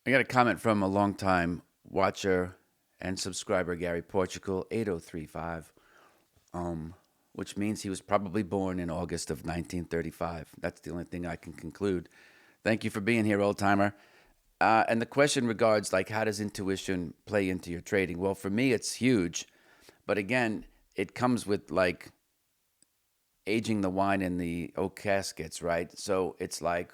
I got a comment from a longtime watcher and subscriber, Gary Portugal, 8035, which means he was probably born in August of 1935. That's the only thing I can conclude. Thank you for being here, old timer. And the question regards like, how does intuition play into your trading? Well, for me, it's huge. But again, it comes with like aging the wine in the oak caskets, right? So it's like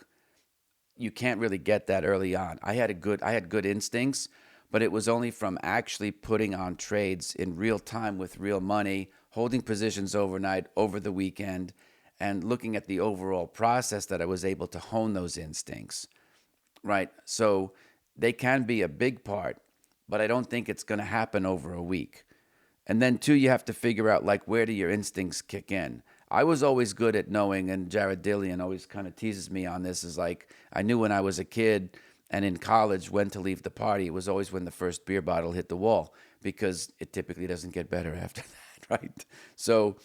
you can't really get that early on. I had good instincts, but it was only from actually putting on trades in real time with real money, holding positions overnight, over the weekend, and looking at the overall process that I was able to hone those instincts, right? So they can be a big part, but I don't think it's going to happen over a week. And then two, you have to figure out like where do your instincts kick in. I was always good at knowing, and Jared Dillian always kind of teases me on this. Is like I knew when I was a kid and in college when to leave the party. It was always when the first beer bottle hit the wall because it typically doesn't get better after that, right? So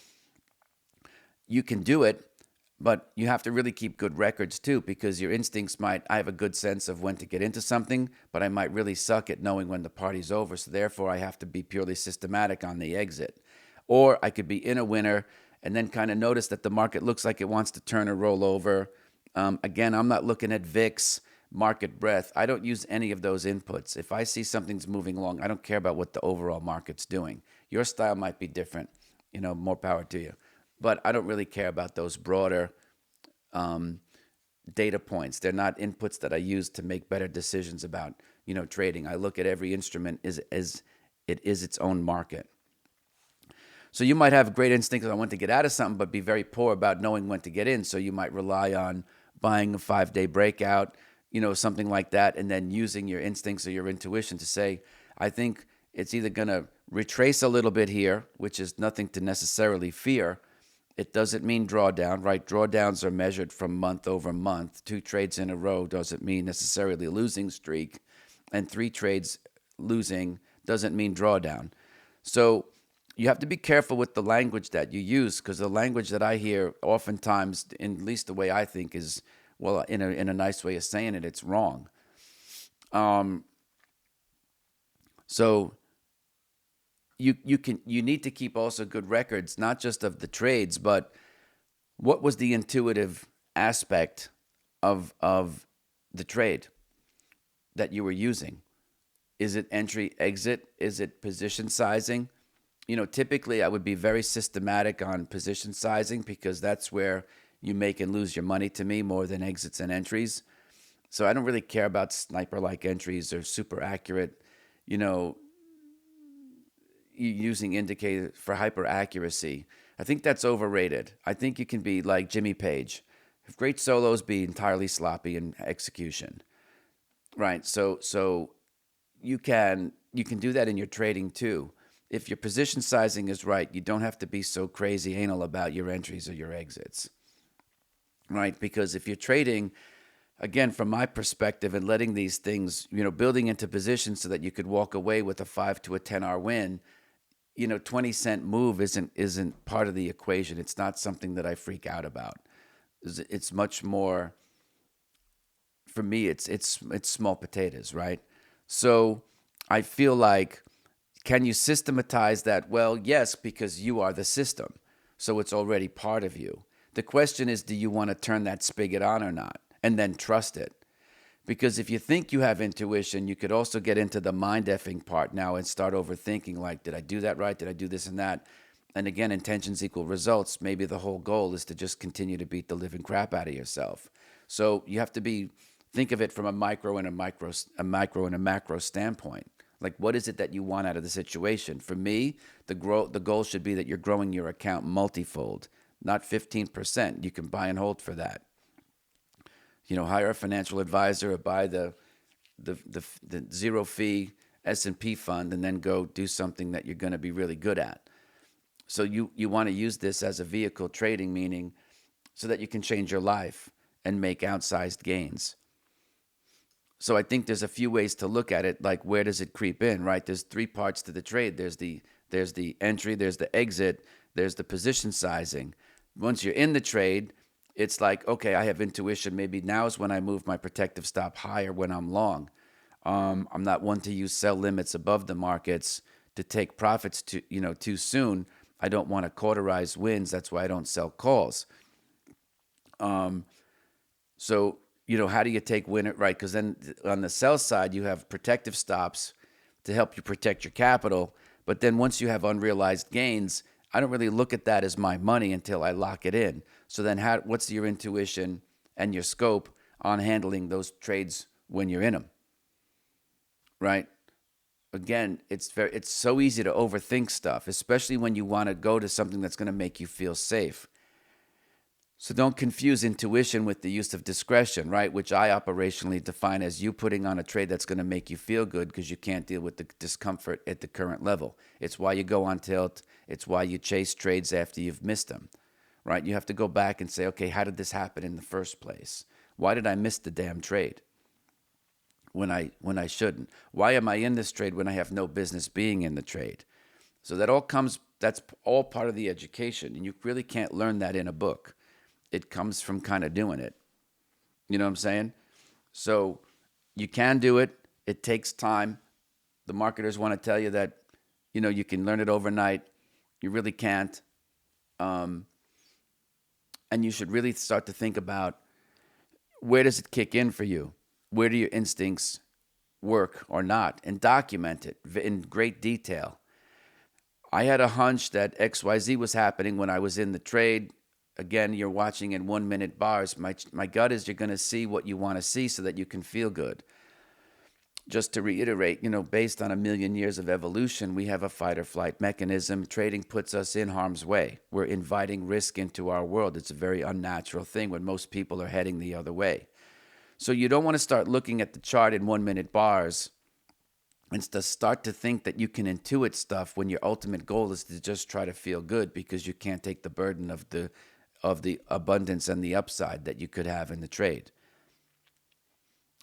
you can do it, but you have to really keep good records too because your instincts might. I have a good sense of when to get into something, but I might really suck at knowing when the party's over. So therefore, I have to be purely systematic on the exit. Or I could be in a winner and then kind of notice that the market looks like it wants to turn or roll over. Again, I'm not looking at VIX, market breadth. I don't use any of those inputs. If I see something's moving along, I don't care about what the overall market's doing. Your style might be different, more power to you. But I don't really care about those broader data points. They're not inputs that I use to make better decisions about, trading. I look at every instrument as it is its own market. So you might have a great instinct that I want to get out of something, but be very poor about knowing when to get in. So you might rely on buying a 5 day breakout, something like that, and then using your instincts or your intuition to say, I think it's either going to retrace a little bit here, which is nothing to necessarily fear. It doesn't mean drawdown, right? Drawdowns are measured from month over month. 2 trades in a row doesn't mean necessarily a losing streak, and 3 trades losing doesn't mean drawdown. So you have to be careful with the language that you use because the language that I hear oftentimes, in at least the way I think, is well, in a nice way of saying it, it's wrong. So you need to keep also good records, not just of the trades, but what was the intuitive aspect of the trade that you were using? Is it entry, exit? Is it position sizing? Typically I would be very systematic on position sizing because that's where you make and lose your money to me more than exits and entries. So I don't really care about sniper like entries or super accurate, you know, using indicators for hyper accuracy. I think that's overrated. I think you can be like Jimmy Page. Have great solos, be entirely sloppy in execution. Right. So you can do that in your trading too. If your position sizing is right, you don't have to be so crazy anal about your entries or your exits. Right? Because if you're trading, again, from my perspective, and letting these things, building into positions so that you could walk away with a 5 to a 10 hour win, 20-cent move isn't part of the equation. It's not something that I freak out about. It's much more for me. It's small potatoes, right? So I feel like, can you systematize that? Well, yes, because you are the system. So it's already part of you. The question is, do you want to turn that spigot on or not? And then trust it. Because if you think you have intuition, you could also get into the mind effing part now and start overthinking like, did I do that right? Did I do this and that? And again, intentions equal results. Maybe the whole goal is to just continue to beat the living crap out of yourself. So you have to think of it from a micro and a macro standpoint. Like, what is it that you want out of the situation? For me, the goal should be that you're growing your account multifold, not 15%. You can buy and hold for that. Hire a financial advisor or buy the zero fee S&P fund and then go do something that you're going to be really good at. So you want to use this as a vehicle trading, meaning so that you can change your life and make outsized gains. So I think there's a few ways to look at it. Like, where does it creep in, right? There's 3 parts to the trade. There's the entry, there's the exit, there's the position sizing. Once you're in the trade, it's like, okay, I have intuition. Maybe now is when I move my protective stop higher when I'm long. I'm not one to use sell limits above the markets to take profits too soon. I don't want to cauterize wins. That's why I don't sell calls. So, how do you take win it right? Because then on the sell side, you have protective stops to help you protect your capital. But then once you have unrealized gains, I don't really look at that as my money until I lock it in. So then what's your intuition and your scope on handling those trades when you're in them, right? Again, it's so easy to overthink stuff, especially when you want to go to something that's going to make you feel safe. So don't confuse intuition with the use of discretion, right? Which I operationally define as you putting on a trade that's going to make you feel good because you can't deal with the discomfort at the current level. It's why you go on tilt. It's why you chase trades after you've missed them, right? You have to go back and say, okay, how did this happen in the first place? Why did I miss the damn trade when I shouldn't? Why am I in this trade when I have no business being in the trade? So that's all part of the education, and you really can't learn that in a book. It comes from kind of doing it. You know what I'm saying? So you can do it. It takes time. The marketers want to tell you that, you can learn it overnight. You really can't. And you should really start to think about, where does it kick in for you? Where do your instincts work or not? And document it in great detail. I had a hunch that XYZ was happening when I was in the trade. Again, you're watching in 1 minute bars. My gut is you're going to see what you want to see so that you can feel good. Just to reiterate, based on a million years of evolution, we have a fight or flight mechanism. Trading puts us in harm's way. We're inviting risk into our world. It's a very unnatural thing when most people are heading the other way. So you don't want to start looking at the chart in 1 minute bars and to start to think that you can intuit stuff when your ultimate goal is to just try to feel good because you can't take the burden of the abundance and the upside that you could have in the trade.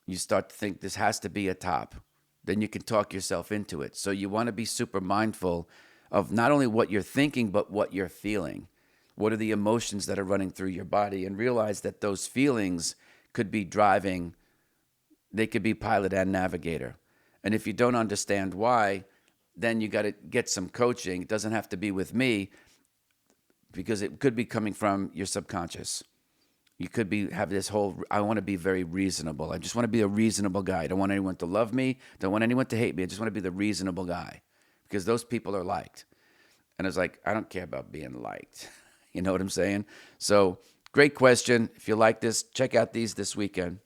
You start to think this has to be a top. Then you can talk yourself into it. So you want to be super mindful of not only what you're thinking, but what you're feeling. What are the emotions that are running through your body? And realize that those feelings could be driving, they could be pilot and navigator. And if you don't understand why, then you got to get some coaching. It doesn't have to be with me, because it could be coming from your subconscious. You could have this whole, I want to be very reasonable. I just want to be a reasonable guy. I don't want anyone to love me. Don't want anyone to hate me. I just want to be the reasonable guy, because those people are liked. And it's like, I don't care about being liked. You know what I'm saying? So great question. If you like this, check out these this weekend.